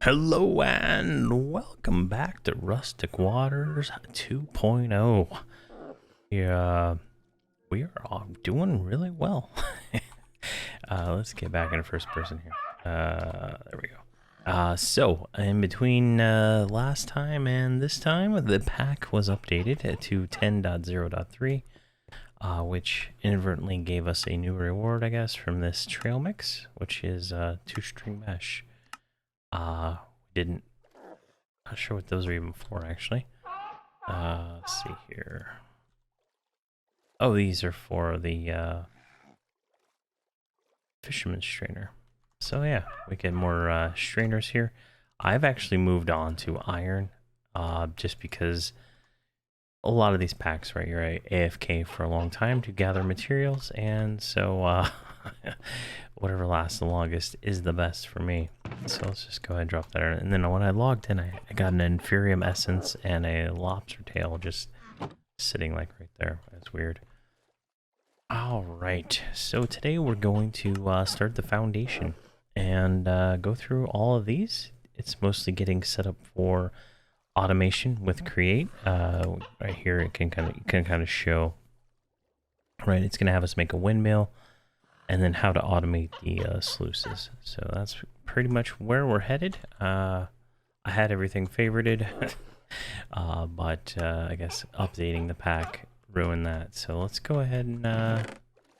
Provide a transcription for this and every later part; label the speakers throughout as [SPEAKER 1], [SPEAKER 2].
[SPEAKER 1] Hello and welcome back to Rustic Waters 2.0. We are all doing really well. Let's get back into first person here. There we go. So in between last time and this time, the pack was updated to 10.0.3, which inadvertently gave us a new reward, I guess, from this trail mix, which is 2-string mesh. Didn't, not sure what those are even for, actually. Let's see here. Oh, these are for the fisherman strainer. So yeah, we get more strainers here. I've actually moved on to iron, just because a lot of these packs, right, you're AFK for a long time to gather materials, and so whatever lasts the longest is the best for me. So let's just go ahead and drop that in. And then when I logged in, I got an Inferium Essence and a Lobster Tail just sitting like right there. That's weird. Alright, so today we're going to start the foundation and go through all of these. It's mostly getting set up for automation with Create. Right here it can kind of show, right, it's going to have us make a windmill and then how to automate the sluices. So that's pretty much where we're headed. I had everything favorited, but I guess updating the pack ruined that. So let's go ahead and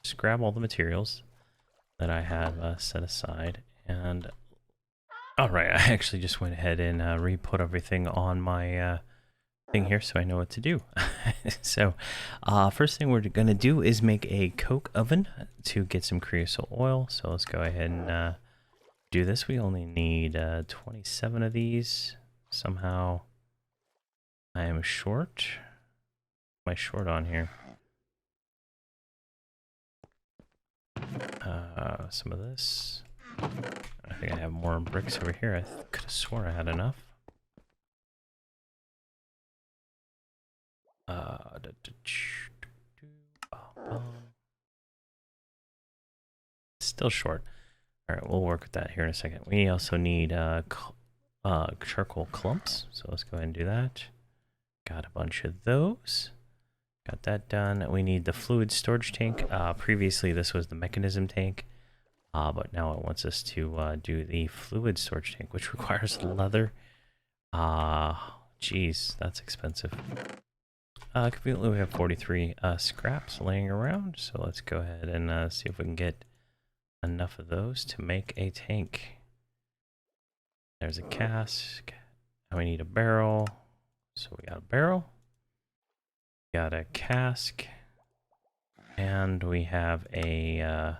[SPEAKER 1] just grab all the materials that I have set aside. And all right, I actually just went ahead and re-put everything on my thing here so I know what to do. So first thing we're gonna do is make a coke oven to get some creosote oil. So let's go ahead and do this. We only need 27 of these. Somehow I am short. Am I short on here? Some of this. I think I have more bricks over here. I could have sworn I had enough. Still short. All right, we'll work with that here in a second. We also need charcoal clumps, so let's go ahead and do that. Got a bunch of those. Got that done. We need the fluid storage tank. Previously, this was the mechanism tank, but now it wants us to do the fluid storage tank, which requires leather. Geez, that's expensive. Conveniently, we have 43 scraps laying around, so let's go ahead and see if we can get enough of those to make a tank. There's a cask. Now we need a barrel. So we got a barrel. Got a cask. And we have a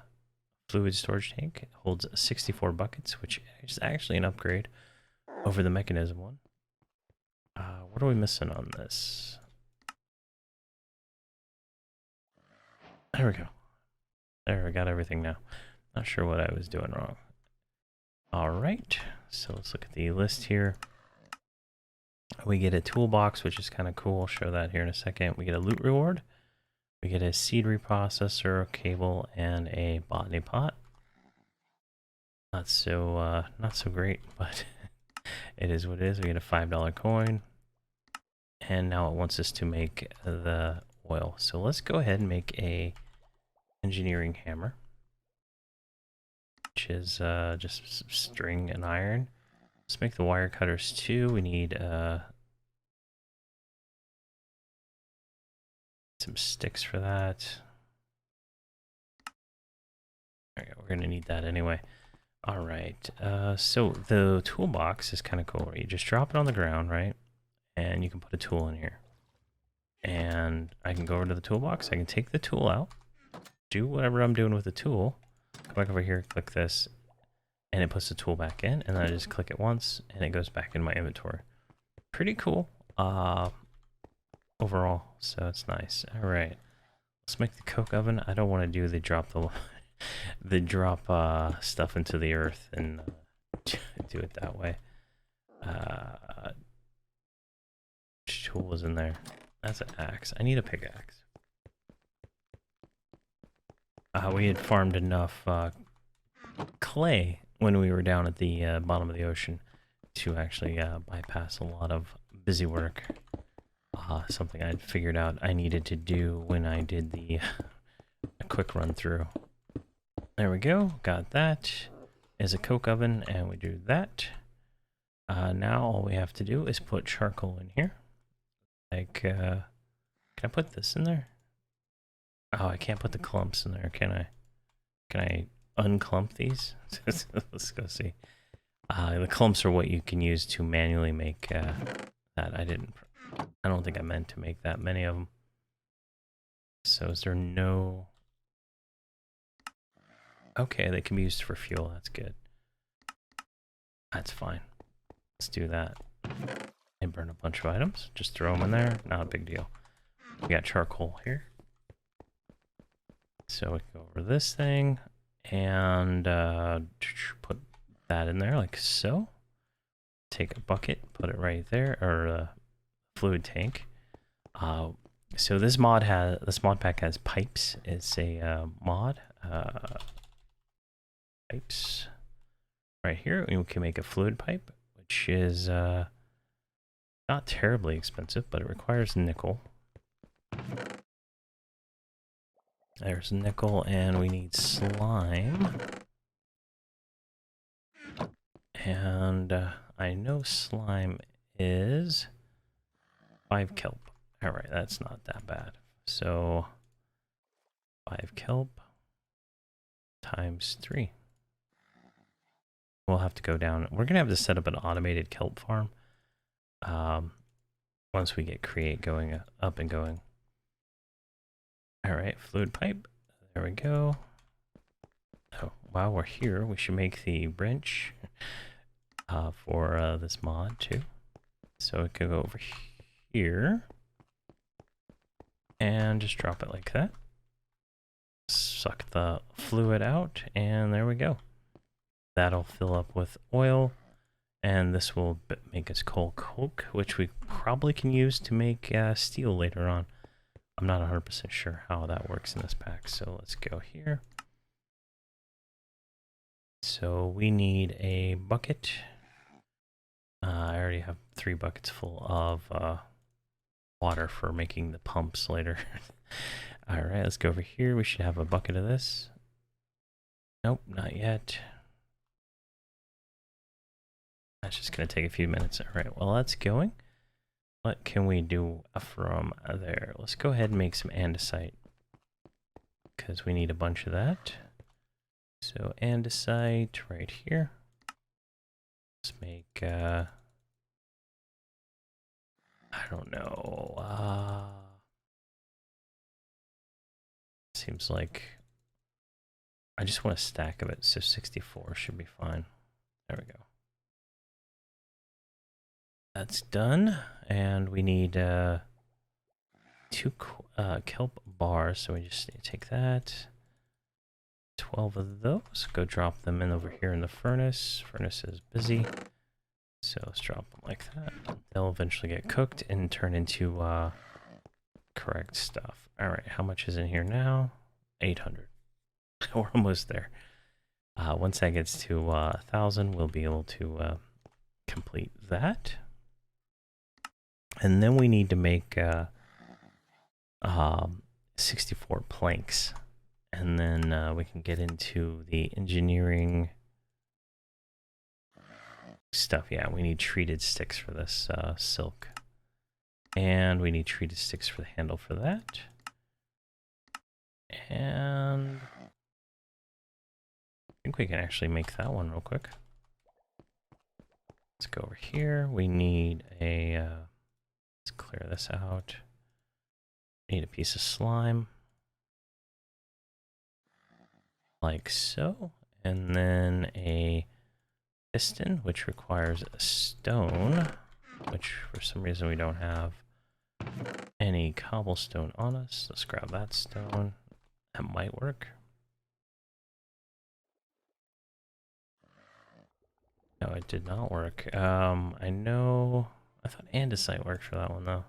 [SPEAKER 1] fluid storage tank. It holds 64 buckets, which is actually an upgrade over the mechanism one. What are we missing on this? There we go. There, we got everything now. Not sure what I was doing wrong. All right, so let's look at the list here. We get a toolbox, which is kind of cool. I'll show that here in a second. We get a loot reward. We get a seed reprocessor, a cable, and a botany pot. Not so great, but it is what it is. We get a $5 coin, and now it wants us to make the oil. So let's go ahead and make a engineering hammer, which is just string and iron. Let's make the wire cutters too. We need some sticks for that. There we go. We're gonna need that anyway. All right. So the toolbox is kind of cool. You just drop it on the ground, right? And you can put a tool in here. And I can go over to the toolbox. I can take the tool out, do whatever I'm doing with the tool. Come back over here, click this, and it puts the tool back in, and then I just click it once and it goes back in my inventory. Pretty cool overall, so it's nice. All right, let's make the coke oven. I don't want to do the drop stuff into the earth and do it that way. Which tool was in there? That's an axe. I need a pickaxe. We had farmed enough clay when we were down at the bottom of the ocean to actually bypass a lot of busy work. Something I'd figured out I needed to do when I did the a quick run through. There we go, got that. Is a coke oven, and we do that. Now all we have to do is put charcoal in here. Like, can I put this in there? Oh, I can't put the clumps in there, can I? Can I unclump these? Let's go see. The clumps are what you can use to manually make that. I don't think I meant to make that many of them. So is there no... Okay, they can be used for fuel. That's good. That's fine. Let's do that. And burn a bunch of items. Just throw them in there. Not a big deal. We got charcoal here. So we can go over this thing and put that in there like so. Take a bucket, put it right there, or a fluid tank. So this mod pack has pipes. It's a mod. Pipes right here, and we can make a fluid pipe, which is not terribly expensive, but it requires nickel. There's nickel, and we need slime. And I know slime is 5 kelp. Alright, that's not that bad. So 5 kelp times 3. We'll have to go down. We're gonna have to set up an automated kelp farm once we get create going up and going. All right, fluid pipe. There we go. Oh, while we're here, we should make the wrench for this mod too. So it can go over here and just drop it like that. Suck the fluid out, and there we go. That'll fill up with oil, and this will make us coal coke, which we probably can use to make steel later on. I'm not 100% sure how that works in this pack, so let's go here. So we need a bucket. I already have 3 buckets full of water for making the pumps later. All right, let's go over here. We should have a bucket of this. Nope, not yet. That's just going to take a few minutes. All right, well, that's going. What can we do from there? Let's go ahead and make some andesite, because we need a bunch of that. So andesite right here. Let's make, I don't know. Seems like I just want a stack of it, so 64 should be fine. There we go. That's done, and we need 2 kelp bars, so we just need to take that. 12 of those. Go drop them in over here in the furnace. Furnace is busy, so let's drop them like that. They'll eventually get cooked and turn into correct stuff. All right, how much is in here now? 800. We're almost there. Once that gets to 1,000, we'll be able to complete that. And then we need to make 64 planks. And then we can get into the engineering stuff. Yeah, we need treated sticks for this silk. And we need treated sticks for the handle for that. And I think we can actually make that one real quick. Let's go over here. We need a... let's clear this out. Need a piece of slime. Like so. And then a piston, which requires a stone, which for some reason we don't have any cobblestone on us. Let's grab that stone. That might work. No, it did not work. I know... I thought andesite worked for that one, though.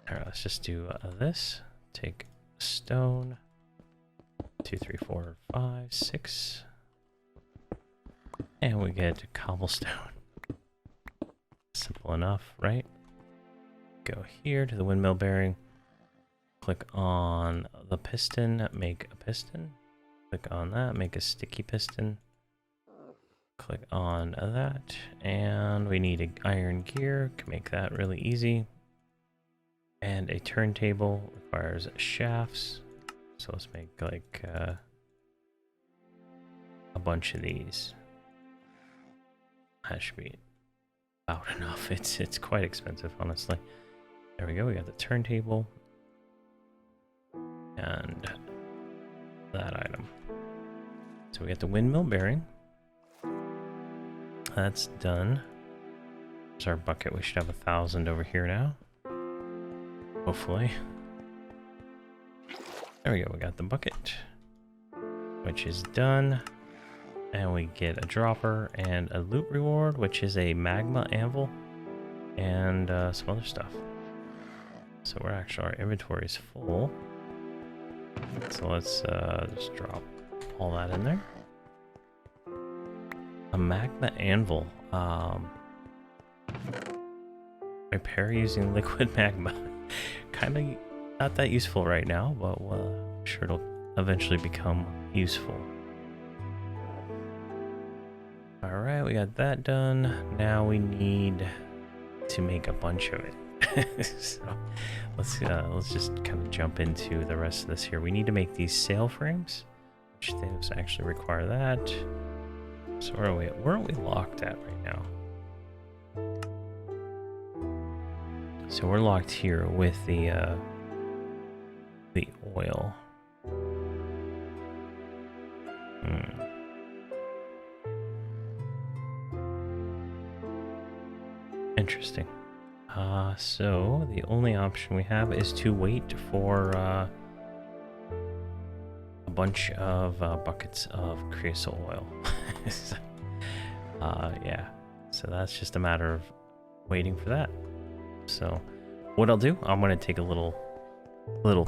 [SPEAKER 1] Alright, let's just do this. Take stone. 2, 3, 4, 5, 6. And we get cobblestone. Simple enough, right? Go here to the windmill bearing. Click on the piston, make a piston. Click on that, make a sticky piston. Click on that, and we need an iron gear, can make that really easy. And a turntable requires shafts, so let's make like a bunch of these. That should be about enough. It's quite expensive, honestly. There we go, we got the turntable. And that item. So we got the windmill bearing. That's done. There's our bucket. We should have 1,000 over here now. Hopefully. There we go. We got the bucket, which is done. And we get a dropper and a loot reward, which is a magma anvil and some other stuff. So we're actually, our inventory is full. So let's just drop all that in there. A magma anvil. Repair using liquid magma. Kind of not that useful right now, but I'm sure it'll eventually become useful. Alright, we got that done. Now we need to make a bunch of it. So let's just kind of jump into the rest of this here. We need to make these sail frames, which things actually require that. So where are we locked at right now? So we're locked here with the oil. Interesting. So the only option we have is to wait for a bunch of buckets of creosote oil. So, yeah, so that's just a matter of waiting for that. So what I'll do, I'm going to take a little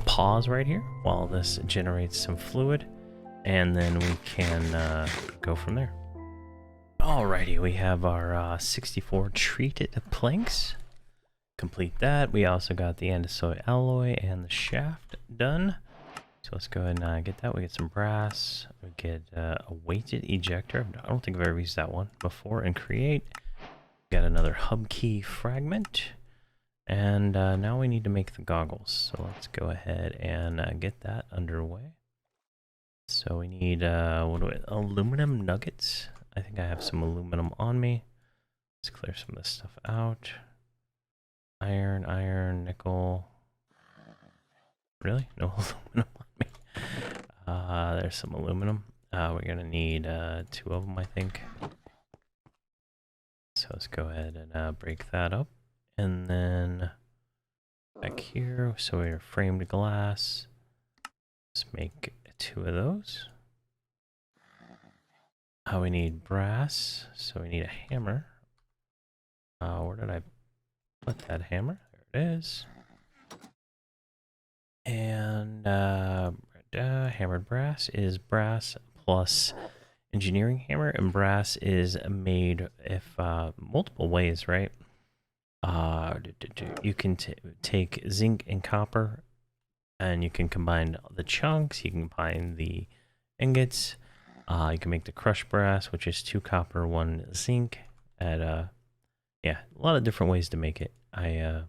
[SPEAKER 1] pause right here while this generates some fluid, and then we can go from there. Alrighty, we have our 64 treated planks. Complete that. We also got the andesite alloy and the shaft done. So let's go ahead and get that. We get some brass. We get a weighted ejector. I don't think I've ever used that one before. And create. We got another hub key fragment. And now we need to make the goggles. So let's go ahead and get that underway. So we need aluminum nuggets. I think I have some aluminum on me. Let's clear some of this stuff out. Iron, nickel. Really? No aluminum on me. There's some aluminum. We're gonna need 2 of them, I think. So let's go ahead and break that up. And then back here, so we're framed glass. Let's make 2 of those. We need brass, so we need a hammer. Where did I put that hammer? There it is. And hammered brass is brass plus engineering hammer, and brass is made multiple ways, right? You can take zinc and copper, and you can combine the chunks. You can combine the ingots. You can make the crushed brass, which is 2 copper, 1 zinc. Yeah, a lot of different ways to make it. I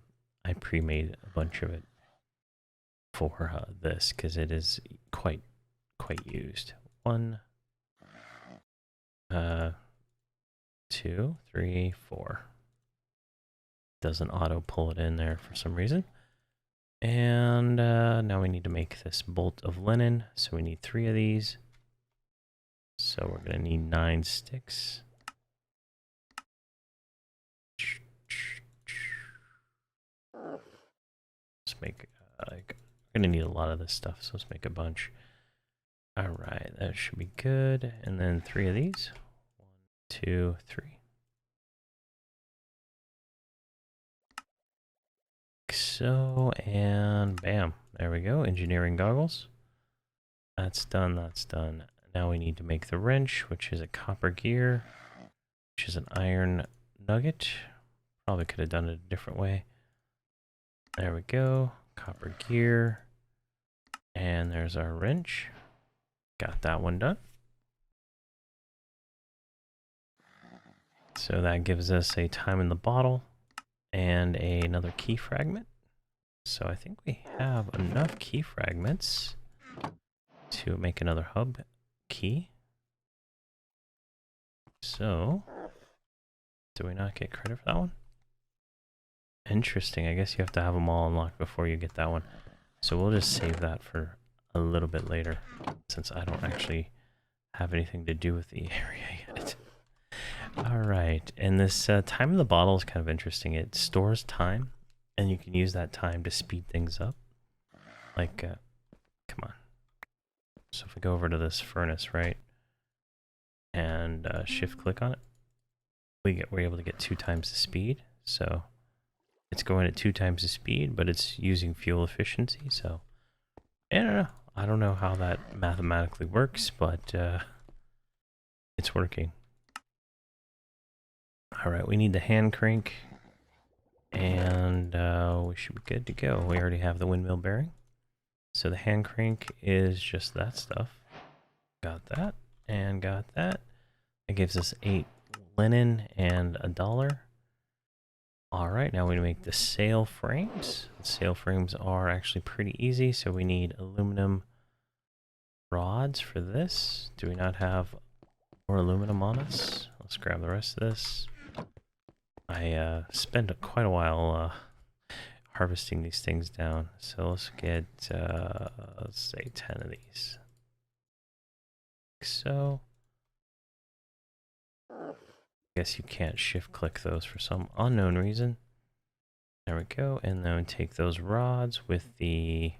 [SPEAKER 1] pre-made a bunch of it for this because it is quite used. 1, 2, 3, 4. Doesn't auto pull it in there for some reason. And now we need to make this bolt of linen, so we need 3 of these. So we're gonna need 9 sticks. Let's make we're gonna need a lot of this stuff, so let's make a bunch. All right, that should be good. And then 3 of these. 1, 2, 3. So, and bam, there we go. Engineering goggles. That's done, that's done. Now we need to make the wrench, which is a copper gear, which is an iron nugget. Probably could have done it a different way. There we go. Copper gear. And there's our wrench. Got that one done. So that gives us a time in the bottle and another key fragment. So I think we have enough key fragments to make another hub key. So, do we not get credit for that one? Interesting. I guess you have to have them all unlocked before you get that one. So we'll just save that for a little bit later, since I don't actually have anything to do with the area yet. Alright, and this time in the bottle is kind of interesting. It stores time, and you can use that time to speed things up. Like, come on. So if we go over to this furnace, right, and shift click on it, we're able to get 2 times the speed. So it's going at 2 times the speed, but it's using fuel efficiency. So I don't know how that mathematically works, but it's working. All right, we need the hand crank, and we should be good to go. We already have the windmill bearing. So the hand crank is just that stuff. Got that and got that. It gives us 8 linen and $1. All right, now we make the sail frames. The sail frames are actually pretty easy, so we need aluminum rods for this. Do we not have more aluminum on us? Let's grab the rest of this. I spent quite a while harvesting these things down, so let's get, let's say 10 of these. Like so. I guess you can't shift click those for some unknown reason. There we go, and then take those rods with the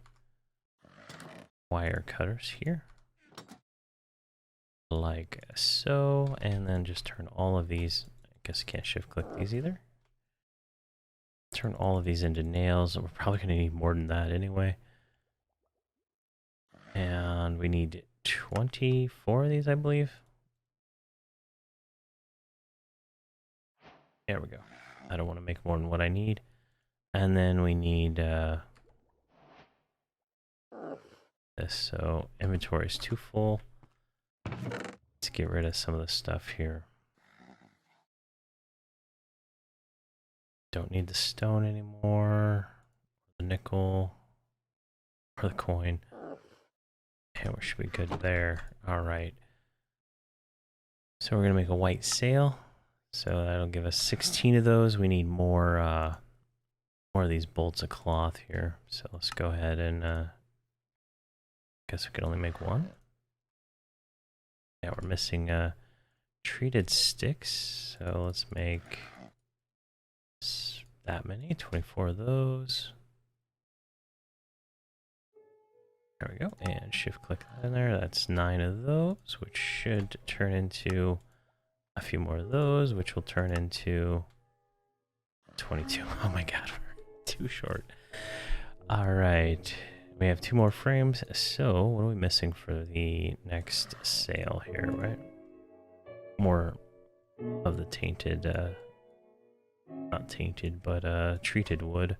[SPEAKER 1] wire cutters here. Like so, and then just turn all of these, I guess you can't shift click these either. Turn all of these into nails. We're probably going to need more than that anyway. And we need 24 of these, I believe. There we go. I don't want to make more than what I need. And then we need this. So inventory is too full. Let's get rid of some of the stuff here. Don't need the stone anymore. The nickel. Or the coin. And we should be good there. Alright. So we're going to make a white sail. So that'll give us 16 of those. We need more of these bolts of cloth here. So let's go ahead and guess we can only make one. Yeah, we're missing treated sticks. So let's make that many, 24 of those. There we go, and shift click that in there. That's 9 of those, which should turn into a few more of those, which will turn into 22. Oh my god, we're too short. All right, we have 2 more frames. So what are we missing for the next sail here, right? More of the tainted, not tainted, but treated wood.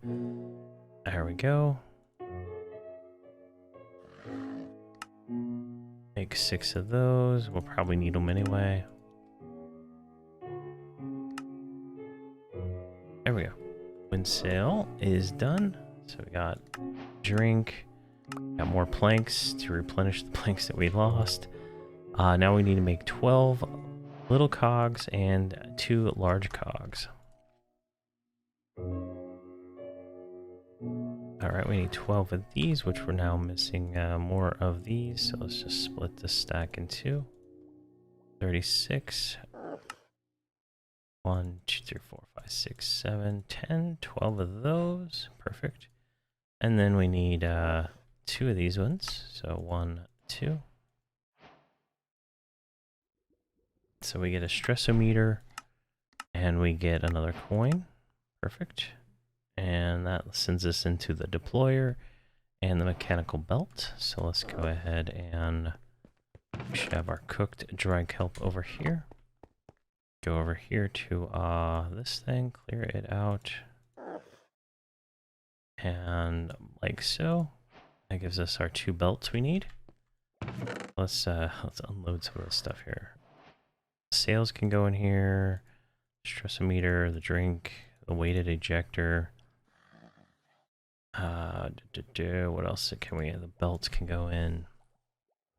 [SPEAKER 1] There we go. Make 6 of those. We'll probably need them anyway. There we go. Wind sail is done. So we got drink. Got more planks to replenish the planks that we lost. Now we need to make 12 little cogs and 2 large cogs. Alright, we need 12 of these, which we're now missing more of these. So let's just split this stack in 2. 36. 1, 2, 3, 4, 5, 6, 7, 10, 12 of those. Perfect. And then we need 2 of these ones. So 1, 2. So we get a stressometer and we get another coin. Perfect. And that sends us into the deployer. and the mechanical belt. So let's go ahead and we should have our cooked dry kelp over here. Go over here to this thing, clear it out. And like so. That gives us our 2 belts we need. Let's unload some of this stuff here. Sails can go in here. Stressometer, the drink, the weighted ejector. What else can we? The belts can go in.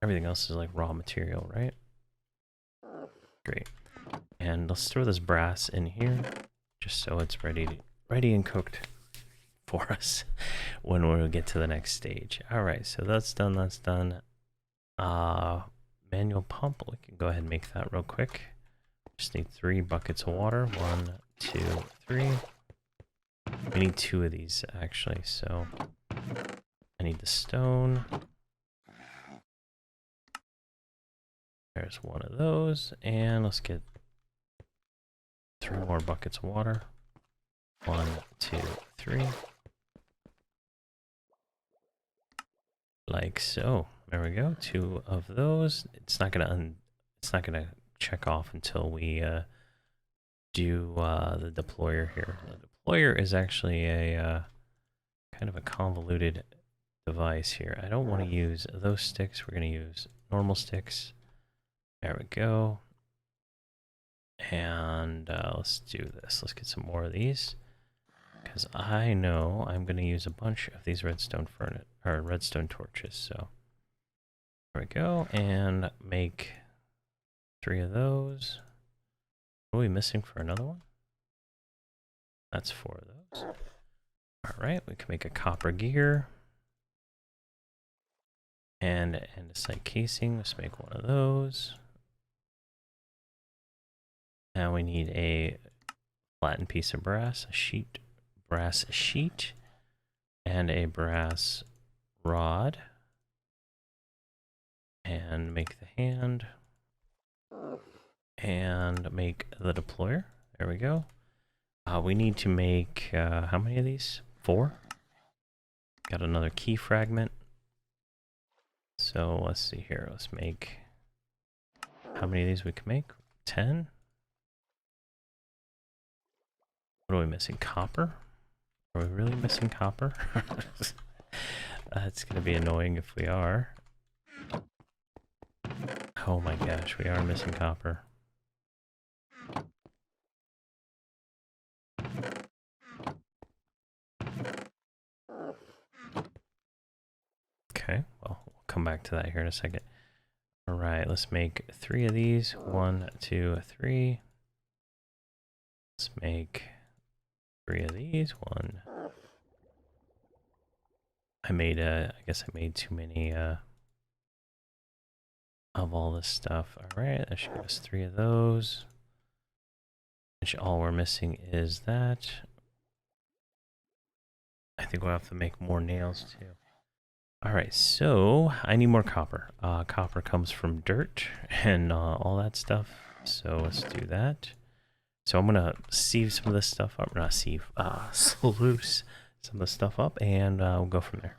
[SPEAKER 1] Everything else is like raw material, right? Great. And let's throw this brass in here, just so it's ready and cooked for us when we get to the next stage. All right, so that's done. That's done. Manual pump. We can go ahead and make that real quick. Just need 3 buckets of water. 1, 2, 3. We need 2 of these actually. So I need the stone. There's 1 of those, and let's get 3 more buckets of water. 1, 2, 3. Like so. There we go. 2 of those. It's not gonna check off until we do the deployer here. The deployer is actually a kind of a convoluted device here. I don't want to use those sticks. We're going to use normal sticks. There we go. And let's do this. Let's get some more of these, because I know I'm going to use a bunch of these redstone torches. So there we go, and make 3 of those. What are we missing for another one? That's 4 of those. All right, we can make a copper gear and andesite casing. Let's make 1 of those. Now we need a flattened piece of brass, brass sheet, and a brass rod. And make the hand. And make the deployer. There we go. We need to make, how many of these? 4. Got another key fragment. So let's see here. Let's make, how many of these we can make? 10. What are we missing? Copper? Are we really missing copper? That's going to be annoying if we are. Oh my gosh, we are missing copper. Okay, well, we'll come back to that here in a second. All right, let's make 3 of these. 1, 2, 3. Let's make 3 of these. 1. I guess I made too many of all this stuff. All right, that should give us 3 of those. Which all we're missing is that. I think we'll have to make more nails too. All right, so I need more copper. Copper comes from dirt and all that stuff. So let's do that. So I'm gonna sieve some of this stuff up. Not sieve, sluice some of the stuff up, and we'll go from there.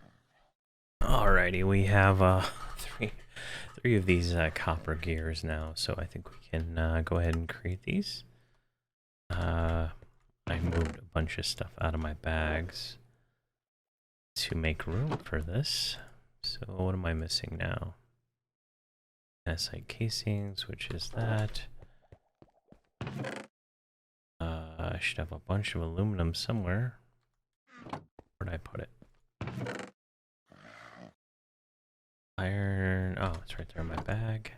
[SPEAKER 1] Alrighty, we have 3 of these copper gears now. So I think we can go ahead and create these. I moved a bunch of stuff out of my bags to make room for this. So what am I missing now? Andesite casings, which is that. I should have a bunch of aluminum somewhere. Where'd I put it? Iron. Oh, it's right there in my bag.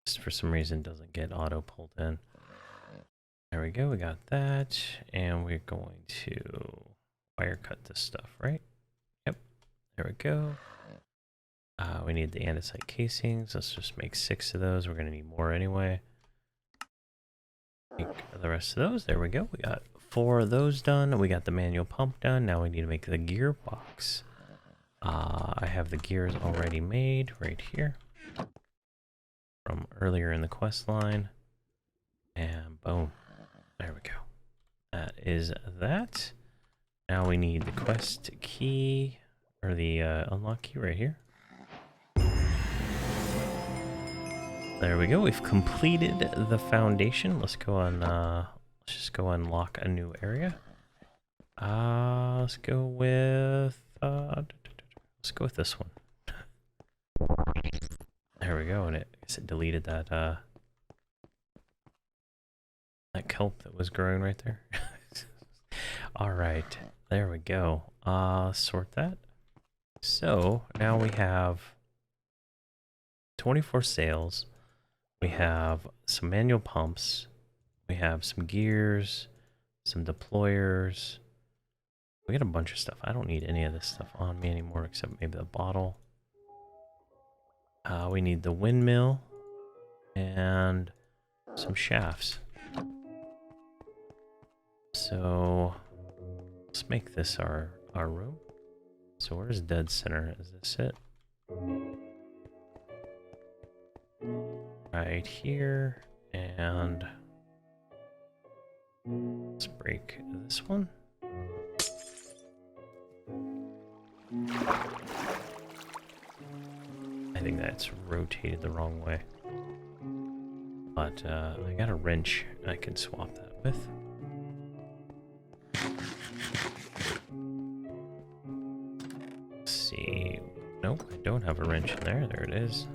[SPEAKER 1] Just for some reason doesn't get auto pulled in. There we go, we got that. And we're going to wire cut this stuff, right? Yep, there we go. We need the andesite casings. Let's just make 6 of those. We're going to need more anyway. Make the rest of those. There we go. We got 4 of those done. We got the manual pump done. Now we need to make the gearbox. I have the gears already made right here from earlier in the quest line. And boom. There we go. That is that. Now we need the quest key. or the unlock key right here. There we go. We've completed the foundation. Let's go on. Let's just go unlock a new area. Let's go with. Let's go with this one. There we go. And I guess it deleted that that kelp that was growing right there. All right, there we go. Sort that. So now we have 24 sails. We have some manual pumps. We have some gears, some deployers. We got a bunch of stuff. I don't need any of this stuff on me anymore except maybe the bottle. We need the windmill and some shafts. So let's make this our room. So where's dead center? Is this it? Right here, and let's break this one. I think that's rotated the wrong way. But I got a wrench I can swap that with. Let's see. Nope, I don't have a wrench in there. There it is.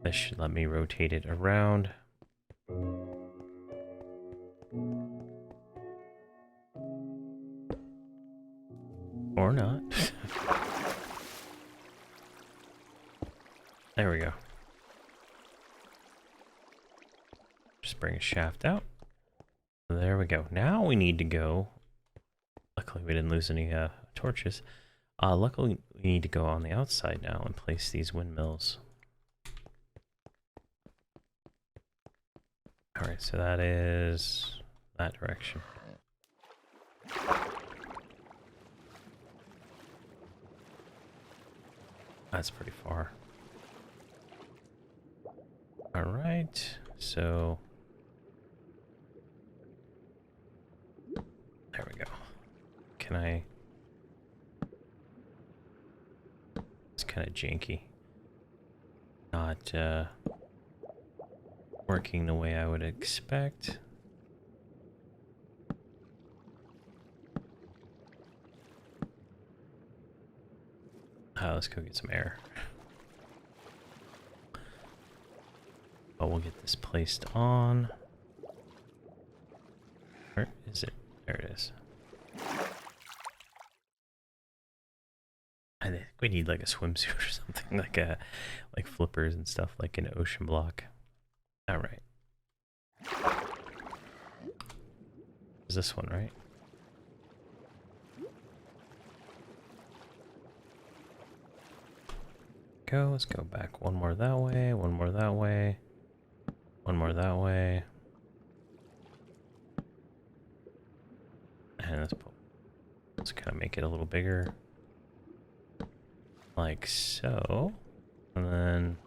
[SPEAKER 1] This should let me rotate it around. Or not. There we go. Just bring a shaft out. There we go. Now we need to go. Luckily we didn't lose any torches. Luckily we need to go on the outside now and place these windmills. Alright, so that is that direction. That's pretty far. Alright, so there we go. Can I... It's kind of janky. Not working the way I would expect. Let's go get some air. But we'll get this placed on. Where is it? There it is. I think we need like a swimsuit or something, like flippers and stuff, like an ocean block. All right. Is this one right? Go. Let's go back one more that way, one more that way, one more that way, and let's kind of make it a little bigger, like so, and then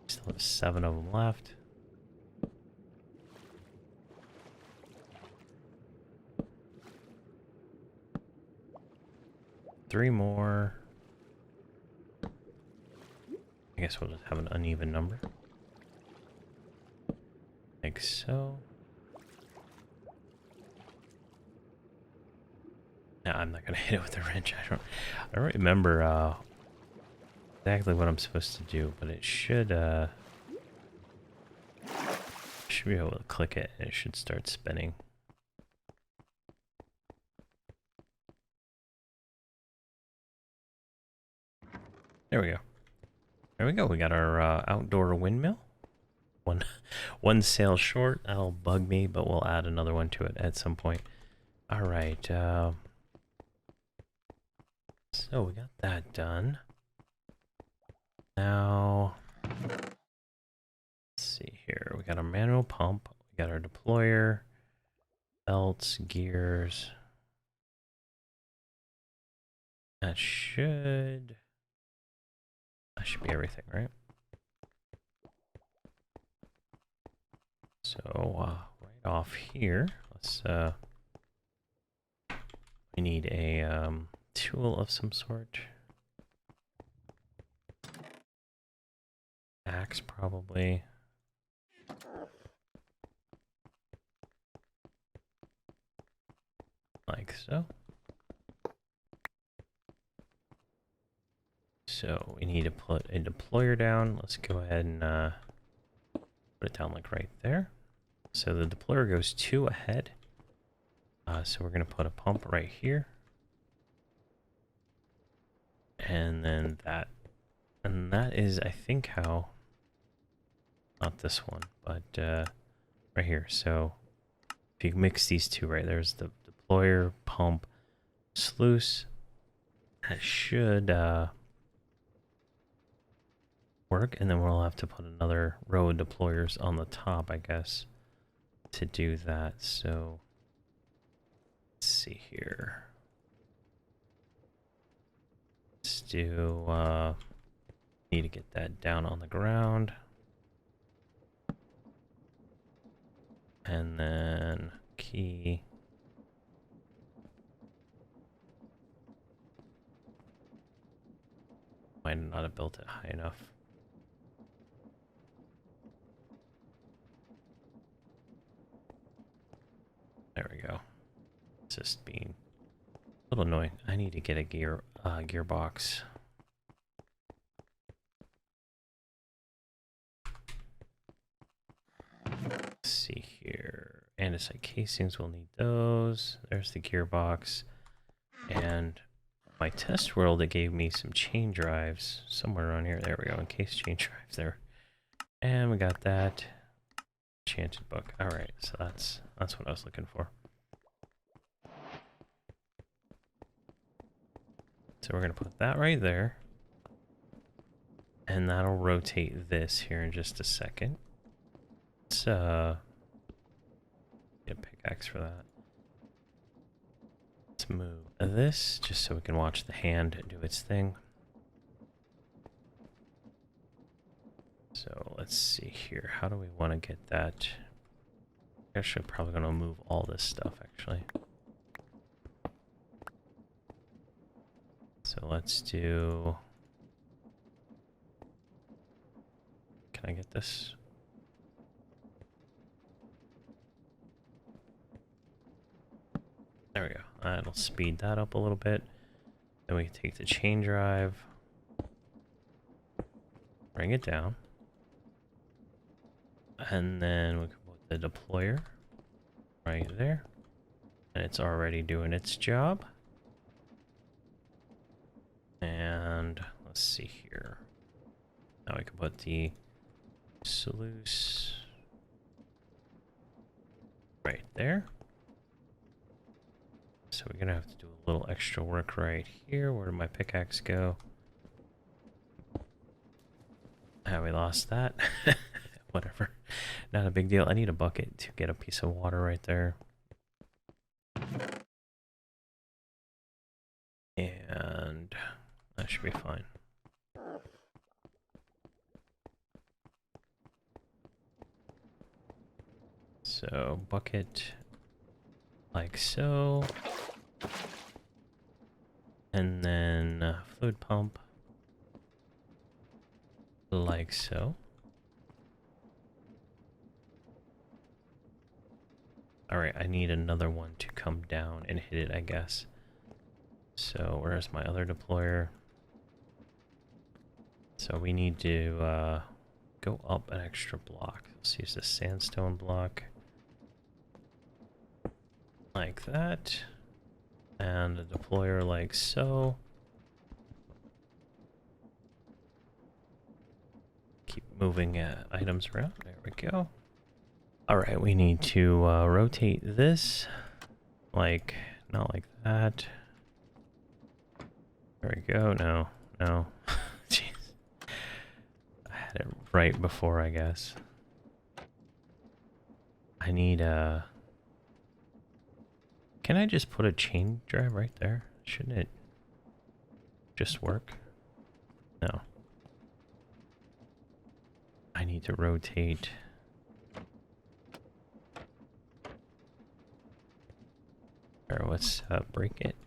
[SPEAKER 1] still have 7 of them left. Three more. I guess we'll just have an uneven number. Like so. No, I'm not gonna hit it with a wrench. I don't remember exactly what I'm supposed to do, but it should be able to click it and it should start spinning. There we go. There we go. We got our outdoor windmill. One sail short. That'll bug me, but we'll add another one to it at some point. All right. So we got that done. Now, let's see here. We got our manual pump. We got our deployer, belts, gears. That should be everything, right? So right off here, let's we need a tool of some sort. Axe, probably. Like so. So we need to put a deployer down. Let's go ahead and put it down like right there. So the deployer goes 2 ahead. So we're going to put a pump right here. And then that. And that is, I think, how... Not this one, but right here. So if you mix these two, right, there's the deployer, pump, sluice. That should work. And then we'll have to put another row of deployers on the top, I guess, to do that. So let's see here. Let's do, need to get that down on the ground. And then key. Might not have built it high enough. There we go. It's just being a little annoying. I need to get a gearbox. Let's see here. Andesite casings, we'll need those. There's the gearbox. And my test world, it gave me some chain drives somewhere around here. There we go, encased chain drives there. And we got that. Enchanted book. Alright, so that's what I was looking for. So we're going to put that right there. And that'll rotate this here in just a second. Let's get a pickaxe for that. Let's move this just so we can watch the hand do its thing. So let's see here. How do we want to get that? Actually, probably going to move all this stuff actually. So let's do... Can I get this? There we go. That'll speed that up a little bit. Then we can take the chain drive, bring it down, and then we can put the deployer right there. And it's already doing its job. And let's see here. Now we can put the sluice right there. So we're gonna have to do a little extra work right here. Where did my pickaxe go? Ah, we lost that. Whatever. Not a big deal. I need a bucket to get a piece of water right there. And that should be fine. So bucket like so. And then fluid pump like so. Alright, I need another one to come down and hit it, I guess. So where's my other deployer? So we need to go up an extra block. Let's use the sandstone block. Like that. And a deployer like so. Keep moving items around. There we go. Alright, we need to rotate this. Like, not like that. There we go. No, no. Jeez. I had it right before, I guess. I need a... Can I just put a chain drive right there? Shouldn't it just work? No. I need to rotate. Or let's break it.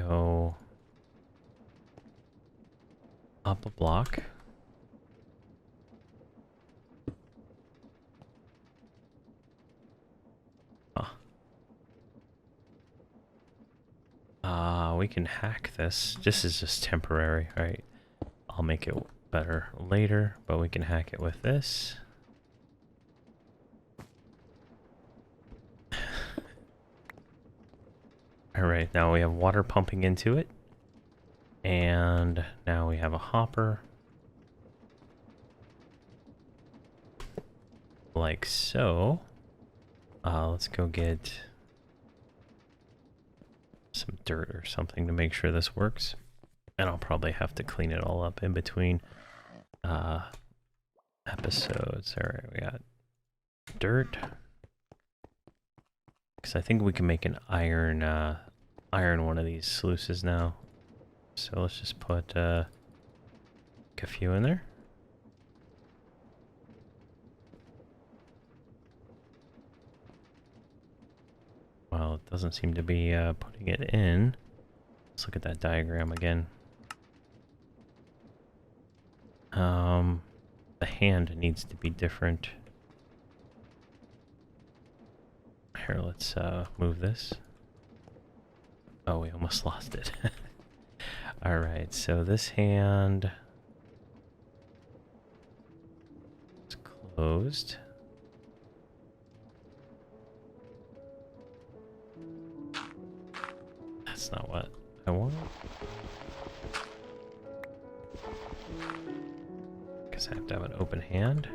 [SPEAKER 1] go up a block. We can hack this. This is just temporary, right? I'll make it better later, but we can hack it with this. Alright, now we have water pumping into it. And now we have a hopper. Like so. Let's go get some dirt or something to make sure this works. And I'll probably have to clean it all up in between episodes. Alright, we got dirt. Because I think we can make an iron one of these sluices now. So let's just put a few in there. Well, it doesn't seem to be putting it in. Let's look at that diagram again. The hand needs to be different. Here, let's move this. Oh, we almost lost it. Alright, so this hand is closed. That's not what I want. Guess I have to have an open hand.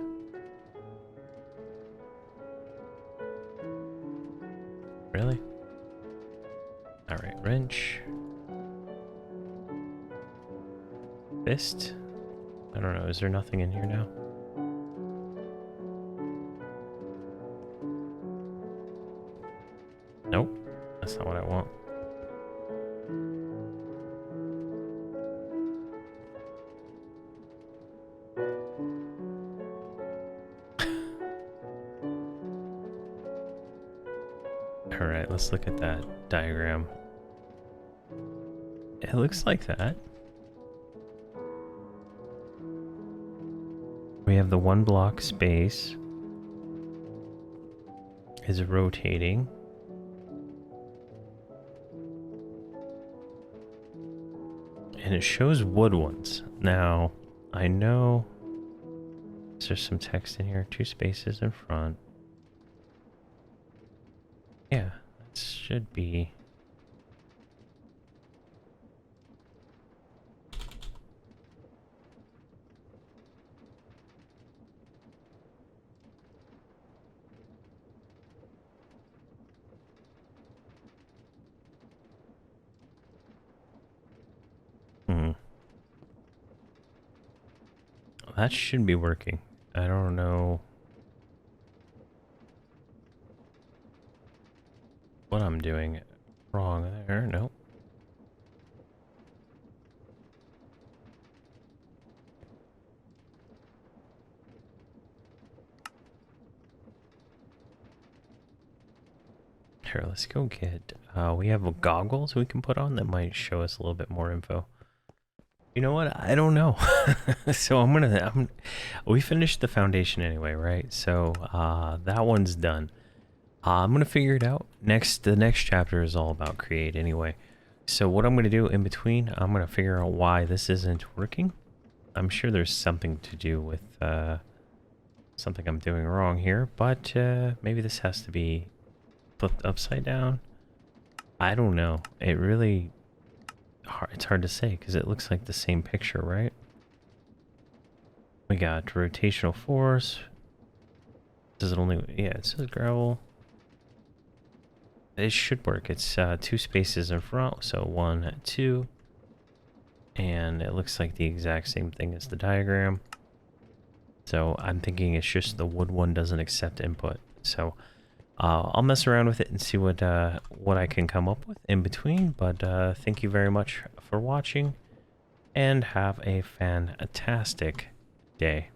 [SPEAKER 1] Really? Alright, wrench. Fist? I don't know, is there nothing in here now? Nope, that's not what I want. Alright, let's look at that diagram. It looks like that. We have the one block space is rotating. And it shows wood ones. Now, I know there's some text in here, 2 spaces in front. Yeah, that should be. That should be working. I don't know what I'm doing wrong there. Nope. Here, let's go get, we have goggles we can put on that might show us a little bit more info. You know what? I don't know. So we finished the foundation anyway, right? So that one's done. I'm gonna figure it out. The next chapter is all about create anyway. So what I'm gonna do in between, I'm gonna figure out why this isn't working. I'm sure there's something to do with something I'm doing wrong here, but maybe this has to be flipped upside down. I don't know. It really. It's hard to say because it looks like the same picture, right? We got rotational force. Does it only? Yeah, it says gravel. It should work. It's 2 spaces in front, so 1, 2, and it looks like the exact same thing as the diagram. So I'm thinking it's just the wood one doesn't accept input. So I'll mess around with it and see what I can come up with in between. But thank you very much for watching, and have a fantastic day.